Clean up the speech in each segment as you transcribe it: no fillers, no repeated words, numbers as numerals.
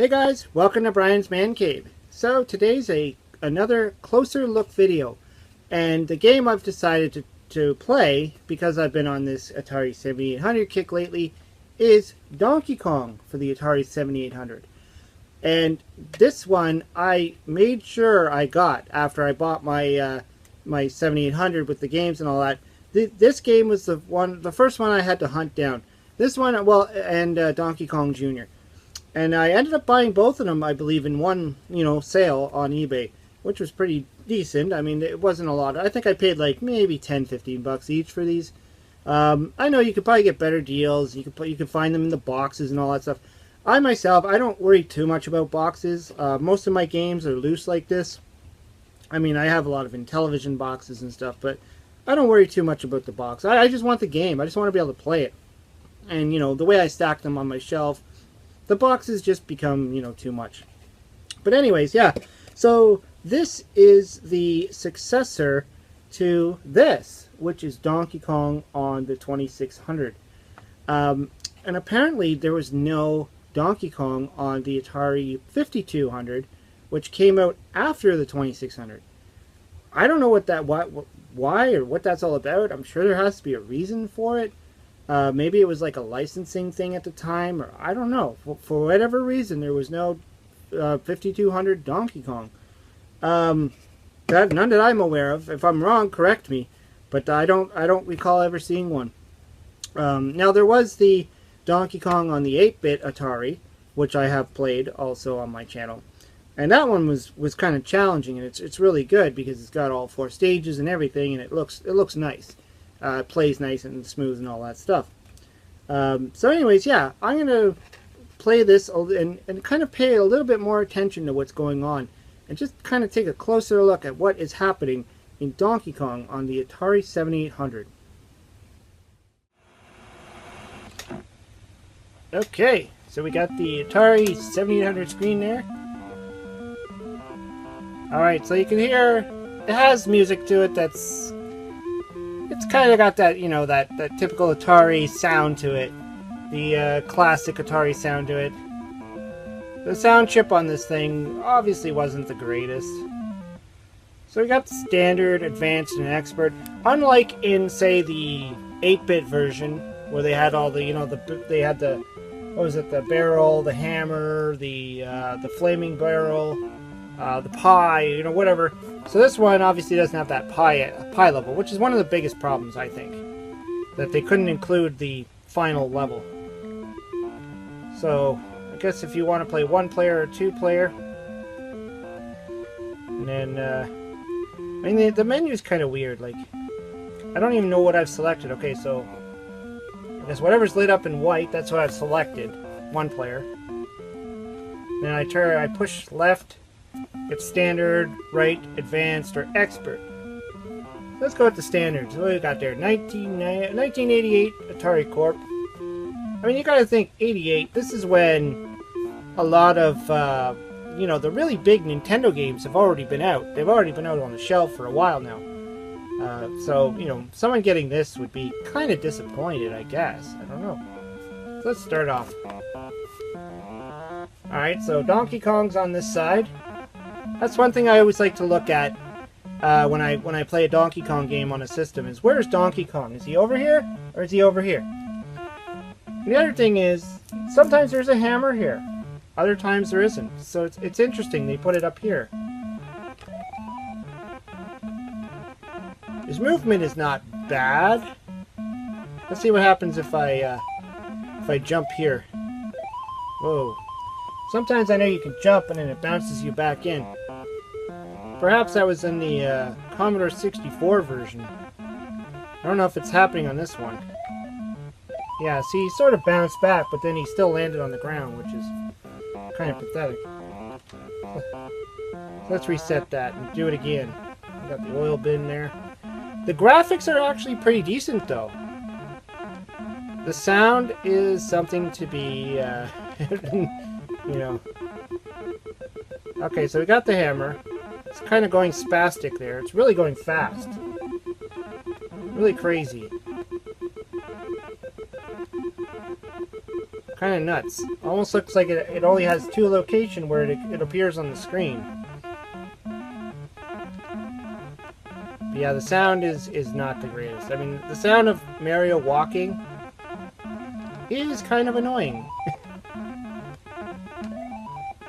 Hey guys, welcome to Brian's Man Cave. So today's another closer look video, and the game I've decided to play, because I've been on this Atari 7800 kick lately, is Donkey Kong for the Atari 7800. And this one I made sure I got after I bought my my 7800 with the games and all that. This game was the first one I had to hunt down. This one, well, and Donkey Kong Jr. And I ended up buying both of them, I believe, in one, sale on eBay, which was pretty decent. I mean, it wasn't a lot. I think I paid like maybe 10, 15 bucks each for these. I know you could probably get better deals. You can find them in the boxes and all that stuff. I myself, I don't worry too much about boxes. Most of my games are loose like this. I mean, I have a lot of Intellivision boxes and stuff, but I don't worry too much about the box. I just want the game. I just want to be able to play it. And, the way I stack them on my shelf, the boxes just become, too much. But anyways, yeah. So this is the successor to this, which is Donkey Kong on the 2600. And apparently there was no Donkey Kong on the Atari 5200, which came out after the 2600. I don't know why or what that's all about. I'm sure there has to be a reason for it. Maybe it was like a licensing thing at the time, or I don't know. For whatever reason, there was no 5200 Donkey Kong. None that I'm aware of. If I'm wrong, correct me. But I don't recall ever seeing one. Now there was the Donkey Kong on the 8-bit Atari, which I have played also on my channel, and that one was kind of challenging, and it's really good because it's got all 4 stages and everything, and it looks nice. It plays nice and smooth and all that stuff. So anyways, yeah, I'm going to play this and kind of pay a little bit more attention to what's going on and just kind of take a closer look at what is happening in Donkey Kong on the Atari 7800. Okay, so we got the Atari 7800 screen there. Alright, so you can hear it has music to it it's kind of got that, that typical Atari sound to it. The classic Atari sound to it. The sound chip on this thing obviously wasn't the greatest. So we got the standard, advanced, and expert. Unlike in, say, the 8-bit version, where they had all the, they had the, what was it, the barrel, the hammer, the flaming barrel, the pie, whatever. So this one obviously doesn't have that pie level, which is one of the biggest problems, I think. That they couldn't include the final level. So, I guess if you want to play 1-player or 2-player, and then, I mean, the menu's kind of weird, like, I don't even know what I've selected. Okay, so, I guess whatever's lit up in white, that's what I've selected, 1-player. Then I push left, it's standard, right, advanced, or expert. Let's go with the standards. What do we got there? 1988 Atari Corp. I mean, you gotta think 88. This is when a lot of, the really big Nintendo games have already been out. They've already been out on the shelf for a while now. So, someone getting this would be kind of disappointed, I guess. I don't know. So let's start off. Alright, so Donkey Kong's on this side. That's one thing I always like to look at when I play a Donkey Kong game on a system is, where's Donkey Kong? Is he over here or is he over here? And the other thing is, sometimes there's a hammer here, other times there isn't. So it's interesting they put it up here. His movement is not bad. Let's see what happens if I jump here. Whoa. Sometimes I know you can jump and then it bounces you back in. Perhaps that was in the Commodore 64 version. I don't know if it's happening on this one. Yeah, see, he sort of bounced back, but then he still landed on the ground, which is kind of pathetic. Let's reset that and do it again. Got the oil bin there. The graphics are actually pretty decent, though. The sound is something to be, Okay, so we got the hammer. It's kind of going spastic there. It's really going fast. Really crazy. Kind of nuts. Almost looks like it only has two locations where it appears on the screen. But yeah, the sound is not the greatest. I mean, the sound of Mario walking is kind of annoying.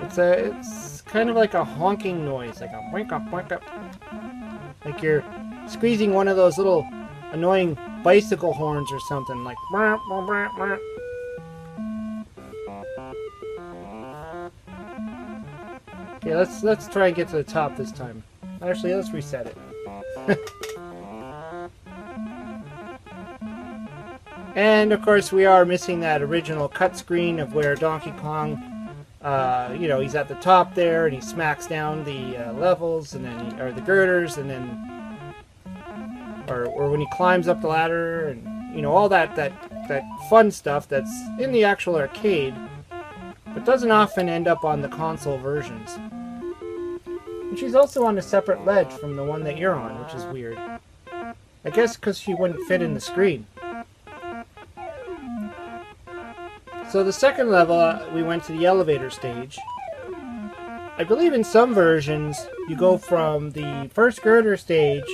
It's kind of like a honking noise, like a wink up, wink up. Like you're squeezing one of those little annoying bicycle horns or something, like. Okay, let's try and get to the top this time. Actually, let's reset it. And of course, we are missing that original cut screen of where Donkey Kong, you know, he's at the top there and he smacks down the levels and then or the girders, and then or when he climbs up the ladder, and you know, all that fun stuff that's in the actual arcade, but doesn't often end up on the console versions. And she's also on a separate ledge from the one that you're on, which is weird. I guess because she wouldn't fit in the screen. So the second level, we went to the elevator stage. I believe in some versions, you go from the first girder stage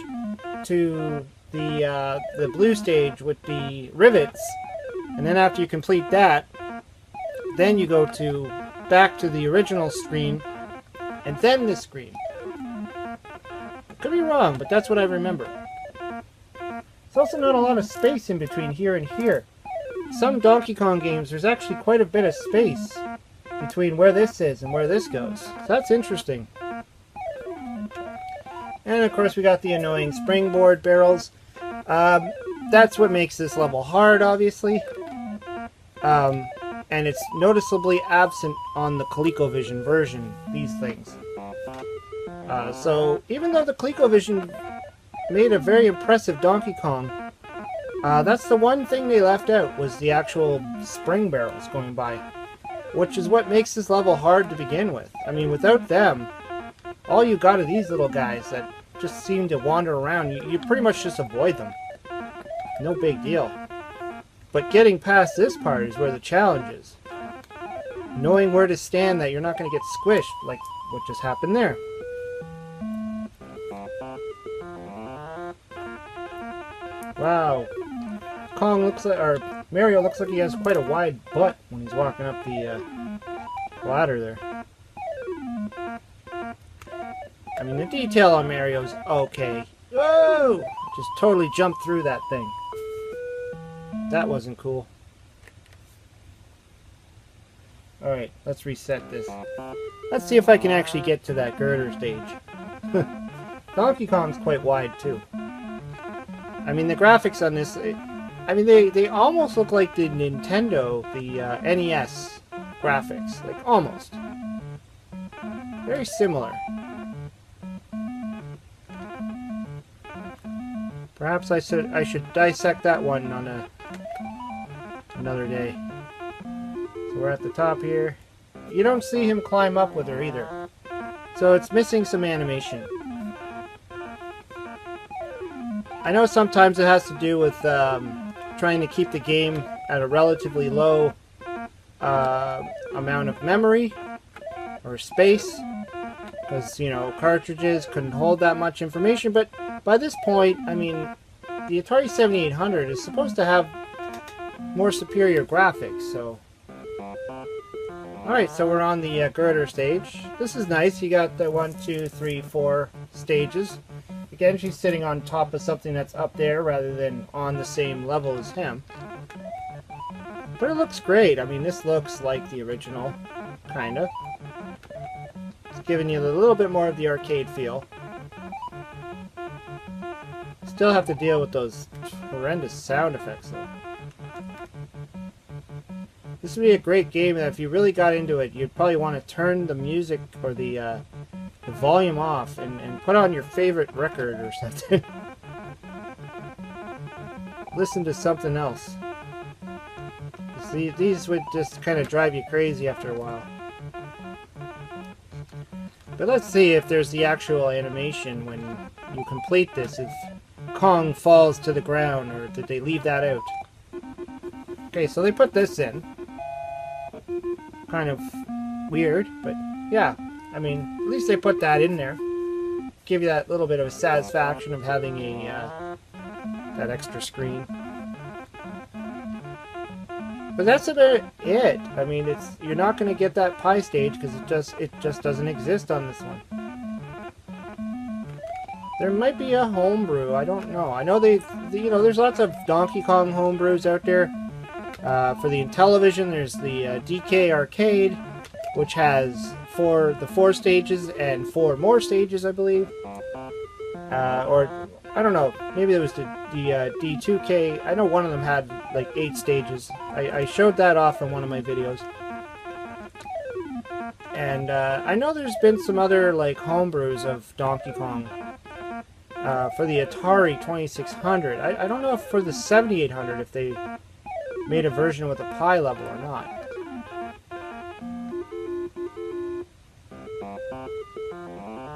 to the blue stage with the rivets, and then after you complete that, then you go back to the original screen, and then this screen. Could be wrong, but that's what I remember. There's also not a lot of space in between here and here. Some Donkey Kong games, there's actually quite a bit of space between where this is and where this goes. So that's interesting. And of course we got the annoying springboard barrels. That's what makes this level hard, obviously. And it's noticeably absent on the ColecoVision version, these things. So even though the ColecoVision made a very impressive Donkey Kong, that's the one thing they left out, was the actual spring barrels going by, which is what makes this level hard to begin with. I mean, without them, all you got are these little guys that just seem to wander around. You pretty much just avoid them. No big deal. But getting past this part is where the challenge is. Knowing where to stand that you're not going to get squished, like what just happened there. Wow. Mario looks like he has quite a wide butt when he's walking up the ladder there. I mean, the detail on Mario's okay. Whoa! Just totally jumped through that thing. That wasn't cool. Alright, let's reset this. Let's see if I can actually get to that girder stage. Donkey Kong's quite wide, too. I mean, the graphics on this... I mean, they almost look like the Nintendo, the NES graphics. Like, almost. Very similar. Perhaps I should dissect that one on another day. So we're at the top here. You don't see him climb up with her either. So it's missing some animation. I know sometimes it has to do with trying to keep the game at a relatively low amount of memory or space, because, you know, cartridges couldn't hold that much information. But by this point, I mean, the Atari 7800 is supposed to have more superior graphics, so... Alright, so we're on the girder stage. This is nice. You got the 1, 2, 3, 4 stages. Again, she's sitting on top of something that's up there rather than on the same level as him. But it looks great. I mean, this looks like the original, kind of. It's giving you a little bit more of the arcade feel. Still have to deal with those horrendous sound effects, though. This would be a great game that if you really got into it, you'd probably want to turn the music or the volume off and put on your favorite record or something. Listen to something else. See, these would just kind of drive you crazy after a while. But let's see if there's the actual animation when you complete this, if Kong falls to the ground, or did they leave that out? Okay, so they put this in. kind of weird, but yeah, I mean, at least they put that in there. Give you that little bit of a satisfaction of having a that extra screen. But that's about it. I mean, you're not going to get that pie stage because it just doesn't exist on this one. There might be a homebrew. I don't know. I know there's lots of Donkey Kong homebrews out there. For the Intellivision, there's the DK Arcade, which has the 4 stages and 4 more stages, I believe. Or I don't know. Maybe there was the D2K. I know one of them had like 8 stages. I showed that off in one of my videos. And I know there's been some other like homebrews of Donkey Kong for the Atari 2600. I don't know if for the 7800 if they made a version with a pie level or not.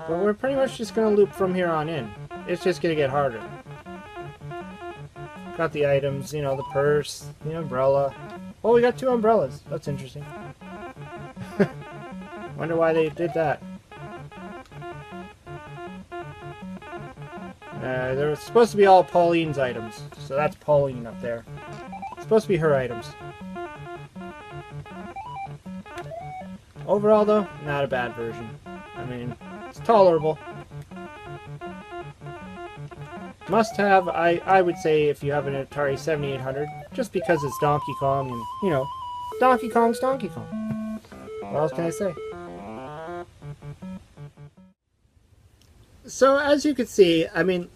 But we're pretty much just going to loop from here on in. It's just going to get harder. Got the items, the purse, the umbrella. Oh, we got 2 umbrellas. That's interesting. Wonder why they did that. They're supposed to be all Pauline's items. So that's Pauline up there. It's supposed to be her items. Overall, though, not a bad version. I mean, it's tolerable. Must have, I would say, if you have an Atari 7800, just because it's Donkey Kong, and, Donkey Kong's Donkey Kong. What else can I say? So, as you can see, I mean,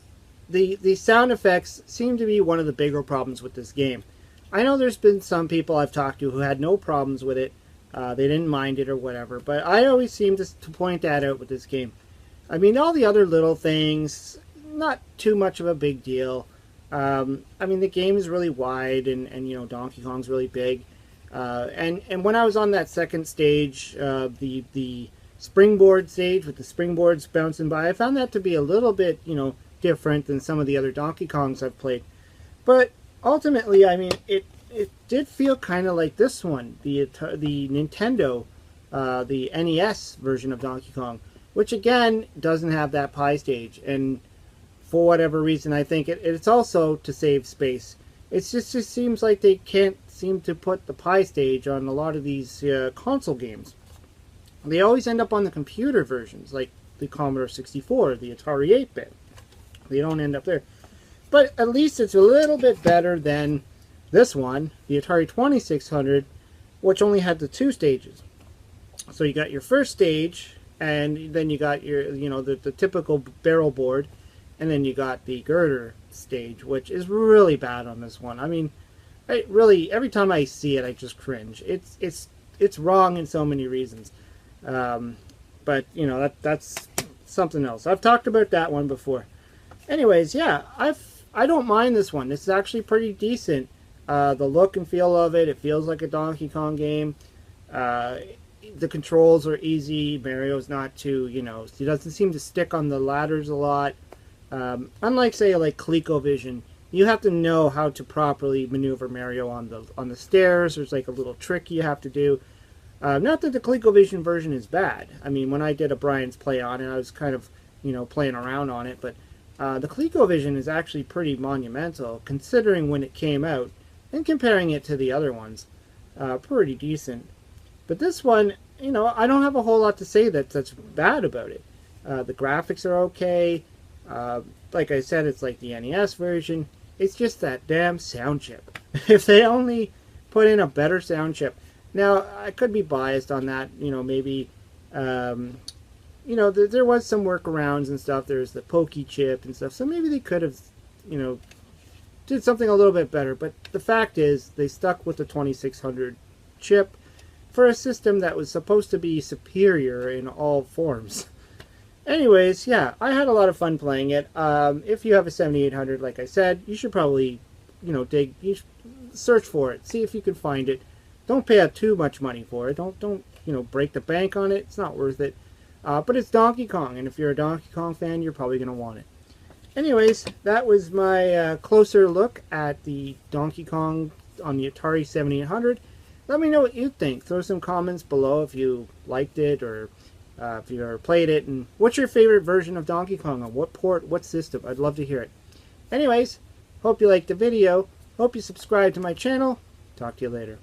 the sound effects seem to be one of the bigger problems with this game. I know there's been some people I've talked to who had no problems with it. They didn't mind it or whatever, but I always seem to point that out with this game. I mean, all the other little things, not too much of a big deal. I mean, the game is really wide, and Donkey Kong's really big. And when I was on that second stage, the springboard stage with the springboards bouncing by, I found that to be a little bit, different than some of the other Donkey Kongs I've played. But ultimately, I mean, it did feel kind of like this one, the Nintendo, the NES version of Donkey Kong, which again doesn't have that pie stage. And for whatever reason, I think it's also to save space. It just seems like they can't seem to put the pie stage on a lot of these console games. They always end up on the computer versions, like the Commodore 64, the Atari 8-bit. They don't end up there. But at least it's a little bit better than this one, the Atari 2600, which only had the 2 stages. So you got your first stage, and then you got your, the typical barrel board, and then you got the girder stage, which is really bad on this one. I mean, every time I see it, I just cringe. It's wrong in so many reasons. But that's something else. I've talked about that one before. Anyways, yeah, I don't mind this one. This is actually pretty decent. The look and feel of it feels like a Donkey Kong game. The controls are easy. Mario's not too, he doesn't seem to stick on the ladders a lot. Unlike, say, like ColecoVision, you have to know how to properly maneuver Mario on the stairs. There's like a little trick you have to do. Not that the ColecoVision version is bad. I mean, when I did a Brian's Play on it, I was kind of, playing around on it. But the ColecoVision is actually pretty monumental, considering when it came out, and comparing it to the other ones. Pretty decent. But this one, I don't have a whole lot to say that's bad about it. The graphics are okay. Like I said, it's like the NES version. It's just that damn sound chip. If they only put in a better sound chip. Now, I could be biased on that, maybe, there was some workarounds and stuff. There's the Pokey chip and stuff, so maybe they could have, did something a little bit better. But the fact is, they stuck with the 2600 chip for a system that was supposed to be superior in all forms. Anyways, yeah, I had a lot of fun playing it. If you have a 7800, like I said, you should probably, search for it, see if you can find it. Don't pay out too much money for it. Don't break the bank on it. It's not worth it. But it's Donkey Kong, and if you're a Donkey Kong fan, you're probably going to want it. Anyways, that was my closer look at the Donkey Kong on the Atari 7800. Let me know what you think. Throw some comments below if you liked it or if you ever played it. And what's your favorite version of Donkey Kong? On what port? What system? I'd love to hear it. Anyways, hope you liked the video. Hope you subscribe to my channel. Talk to you later.